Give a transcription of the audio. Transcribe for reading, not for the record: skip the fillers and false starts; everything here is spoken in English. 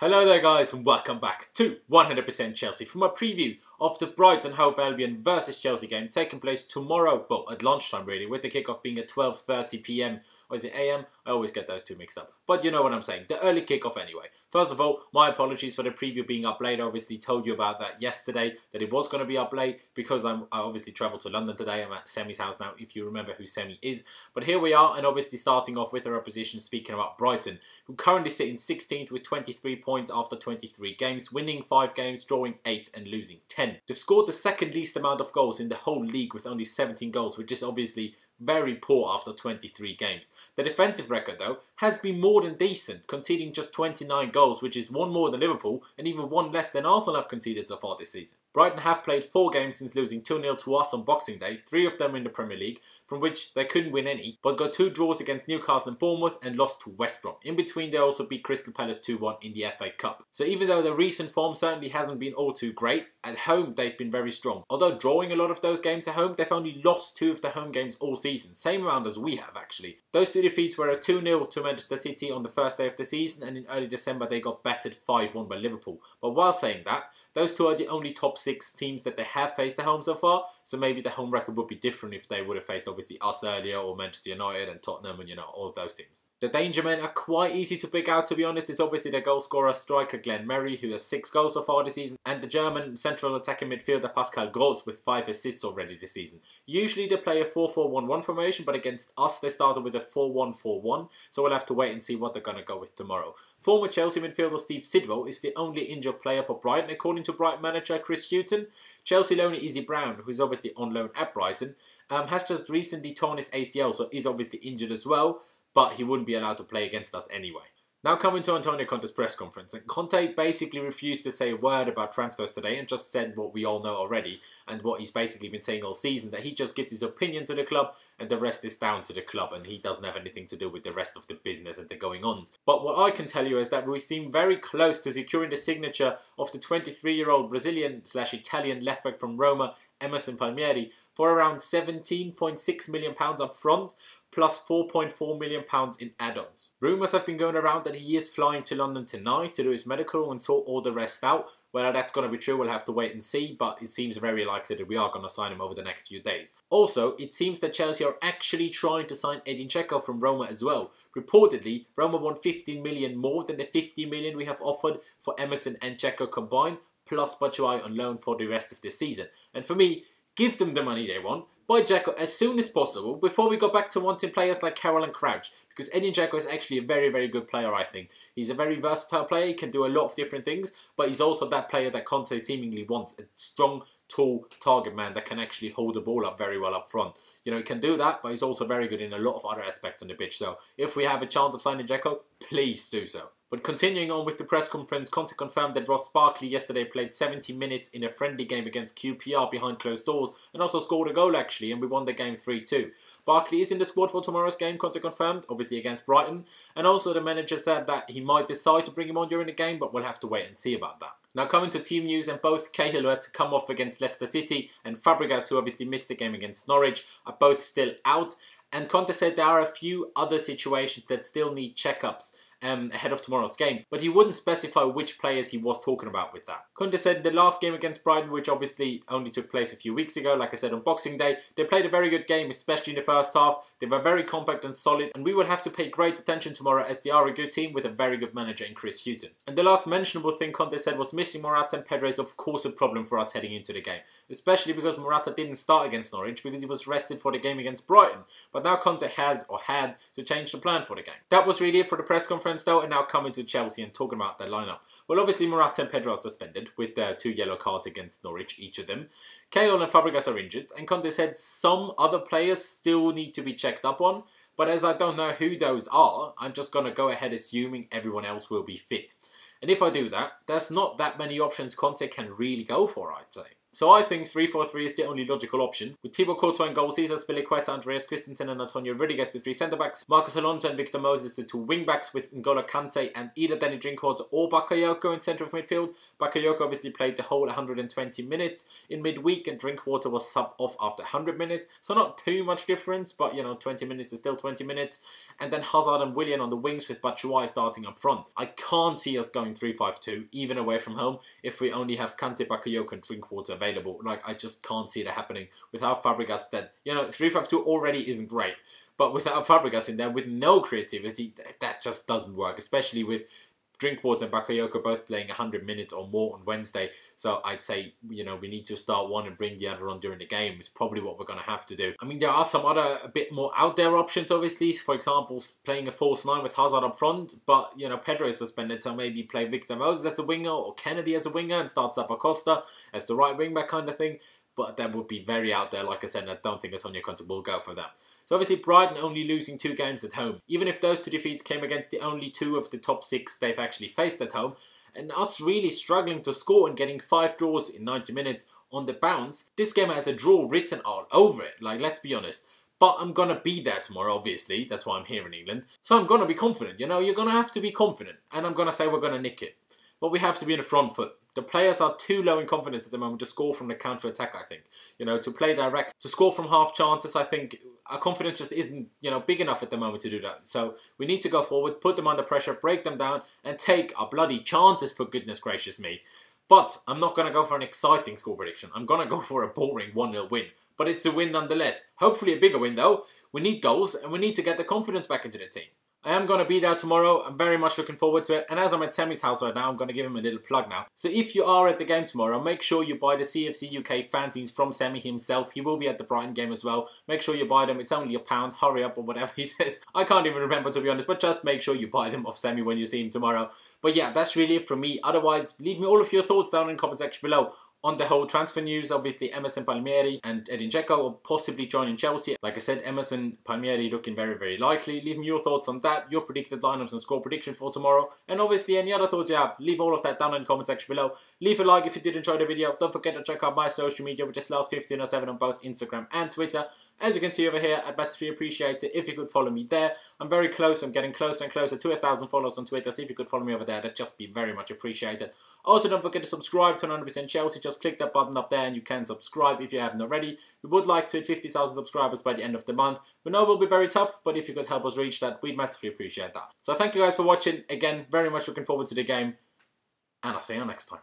Hello there guys and welcome back to 100% Chelsea for my preview of the Brighton Hove Albion versus Chelsea game taking place tomorrow, well at lunchtime really, with the kickoff being at 12:30 PM, or is it AM? I always get those two mixed up, but you know what I'm saying, the early kickoff anyway. First of all, my apologies for the preview being up late. I obviously told you about that yesterday, that it was going to be up late because I obviously travelled to London today. I'm at Semi's house now, if you remember who Semi is. But here we are, and obviously starting off with our opposition, speaking about Brighton, who currently sit in 16th with 23 points after 23 games, winning 5 games, drawing 8 and losing 10. They've scored the second least amount of goals in the whole league with only 17 goals, which is obviously very poor after 23 games. The defensive record though has been more than decent, conceding just 29 goals, which is one more than Liverpool and even one less than Arsenal have conceded so far this season. Brighton have played 4 games since losing 2-0 to us on Boxing Day, 3 of them in the Premier League, from which they couldn't win any, but got 2 draws against Newcastle and Bournemouth and lost to West Brom. In between they also beat Crystal Palace 2-1 in the FA Cup. So even though their recent form certainly hasn't been all too great, at home they've been very strong. Although drawing a lot of those games at home, they've only lost 2 of their home games all season, same amount as we have actually. Those 2 defeats were a 2-0 to Manchester City on the first day of the season, and in early December they got battered 5-1 by Liverpool. But while saying that, those 2 are the only top 6 teams that they have faced at home so far, so maybe the home record would be different if they would have faced obviously us earlier, or Manchester United and Tottenham and all of those teams. The danger men are quite easy to pick out, to be honest. It's obviously their goal scorer striker Glenn Murray, who has 6 goals so far this season, and the German central attacking midfielder Pascal Gross with 5 assists already this season. Usually they play a 4-4-1-1 formation, but against us they started with a 4-1-4-1, so we'll have to wait and see what they're going to go with tomorrow. Former Chelsea midfielder Steve Sidwell is the only injured player for Brighton, according to Brighton manager Chris Hughton. Chelsea loaner Izzy Brown, who's obviously on loan at Brighton, has just recently torn his ACL, so is obviously injured as well, but he wouldn't be allowed to play against us anyway. Now coming to Antonio Conte's press conference, and Conte basically refused to say a word about transfers today and just said what we all know already, and what he's basically been saying all season, that he just gives his opinion to the club and the rest is down to the club, and he doesn't have anything to do with the rest of the business and the going-ons. But what I can tell you is that we seem very close to securing the signature of the 23-year-old Brazilian/Italian left-back from Roma, Emerson Palmieri, for around £17.6 million up front, plus £4.4 million in add-ons. Rumours have been going around that he is flying to London tonight to do his medical and sort all the rest out. Whether that's going to be true, we'll have to wait and see, but it seems very likely that we are going to sign him over the next few days. Also, it seems that Chelsea are actually trying to sign Edin Dzeko from Roma as well. Reportedly, Roma want 15 million more than the 50 million we have offered for Emerson and Dzeko combined, plus Batshuayi on loan for the rest of the season. And for me, give them the money they want. Buy Dzeko as soon as possible before we go back to wanting players like Carroll and Crouch, because Edin Dzeko is actually a very good player, I think. He's a very versatile player, he can do a lot of different things, but he's also that player that Conte seemingly wants, a strong, tall target man that can actually hold the ball up very well up front. He can do that, but he's also very good in a lot of other aspects on the pitch, so if we have a chance of signing Dzeko, please do so. But continuing on with the press conference, Conte confirmed that Ross Barkley yesterday played 70 minutes in a friendly game against QPR behind closed doors and also scored a goal actually, and we won the game 3-2. Barkley is in the squad for tomorrow's game, Conte confirmed, obviously against Brighton, and also the manager said that he might decide to bring him on during the game, but we'll have to wait and see about that. Now coming to team news, and both Cahill, who had to come off against Leicester City, and Fabregas, who obviously missed the game against Norwich, are both still out, and Conte said there are a few other situations that still need checkups ahead of tomorrow's game, but he wouldn't specify which players he was talking about with that. Conte said the last game against Brighton, which obviously only took place a few weeks ago, like I said on Boxing Day, they played a very good game, especially in the first half. They were very compact and solid, and we will have to pay great attention tomorrow as they are a good team with a very good manager in Chris Hughton. And the last mentionable thing Conte said was missing Morata and Pedro is of course a problem for us heading into the game, especially because Morata didn't start against Norwich because he was rested for the game against Brighton, but now Conte has or had to change the plan for the game. That was really it for the press conference though, and now coming to Chelsea and talking about their lineup. Well, obviously Morata and Pedro are suspended with 2 yellow cards against Norwich, each of them. Cahill and Fabregas are injured, and Conte said some other players still need to be checked up on, but as I don't know who those are, I'm just going to go ahead assuming everyone else will be fit. And if I do that, there's not that many options Conte can really go for, I'd say. So I think 3-4-3 is the only logical option. With Thibaut Courtois in goal, Cesar Spilicueta, Andreas Christensen and Antonio Rudiger as the 3 centre-backs, Marcos Alonso and Victor Moses the 2 wing-backs, with N'Golo Kante and either Danny Drinkwater or Bakayoko in centre of midfield. Bakayoko obviously played the whole 120 minutes in midweek, and Drinkwater was subbed off after 100 minutes. So not too much difference, but 20 minutes is still 20 minutes. And then Hazard and Willian on the wings, with Batshuayi starting up front. I can't see us going 3-5-2, even away from home, if we only have Kante, Bakayoko and Drinkwater available. Like, I just can't see that happening without Fabregas. That 3-5-2 already isn't great, but without Fabregas in there, with no creativity, that just doesn't work, especially with Drinkwater and Bakayoko both playing 100 minutes or more on Wednesday. So I'd say, we need to start one and bring the other on during the game. It's probably what we're going to have to do. I mean, there are some other a bit more out there options, obviously. For example, playing a false 9 with Hazard up front. But, Pedro is suspended, so maybe play Victor Moses as a winger or Kennedy as a winger and start Zappacosta as the right wing back kind of thing. But that would be very out there, like I said, and I don't think Antonio Conte will go for that. So obviously Brighton only losing 2 games at home. Even if those 2 defeats came against the only 2 of the top 6 they've actually faced at home, and us really struggling to score and getting 5 draws in 90 minutes on the bounce, this game has a draw written all over it, like, let's be honest. But I'm going to be there tomorrow, obviously. That's why I'm here in England. So I'm going to be confident. You're going to have to be confident. And I'm going to say we're going to nick it. But we have to be in the front foot. The players are too low in confidence at the moment to score from the counter-attack, I think. To play direct, to score from half chances, I think our confidence just isn't, big enough at the moment to do that. So we need to go forward, put them under pressure, break them down, and take our bloody chances, for goodness gracious me. But I'm not going to go for an exciting score prediction. I'm going to go for a boring 1-0 win. But it's a win nonetheless. Hopefully a bigger win, though. We need goals, and we need to get the confidence back into the team. I am going to be there tomorrow. I'm very much looking forward to it. And as I'm at Semi's house right now, I'm going to give him a little plug now. So if you are at the game tomorrow, make sure you buy the CFC UK fanzines from Semi himself. He will be at the Brighton game as well. Make sure you buy them. It's only £1. Hurry up, or whatever he says. I can't even remember, to be honest. But just make sure you buy them off Semi when you see him tomorrow. But yeah, that's really it from me. Otherwise, leave me all of your thoughts down in the comment section below. On the whole transfer news, obviously Emerson, Palmieri and Edin Dzeko will possibly joining Chelsea. Like I said, Emerson, Palmieri looking very, very likely. Leave me your thoughts on that, your predicted lineups and score prediction for tomorrow. And obviously any other thoughts you have, leave all of that down in the comment section below. Leave a like if you did enjoy the video. Don't forget to check out my social media, which is Last1507 on both Instagram and Twitter. As you can see over here, I'd massively appreciate it if you could follow me there. I'm very close. I'm getting closer and closer to 1,000 followers on Twitter. So if you could follow me over there, that'd just be very much appreciated. Also, don't forget to subscribe to 100% Chelsea. Just click that button up there and you can subscribe if you haven't already. We would like to hit 50,000 subscribers by the end of the month. We know it will be very tough, but if you could help us reach that, we'd massively appreciate that. So thank you guys for watching. Again, very much looking forward to the game. And I'll see you next time.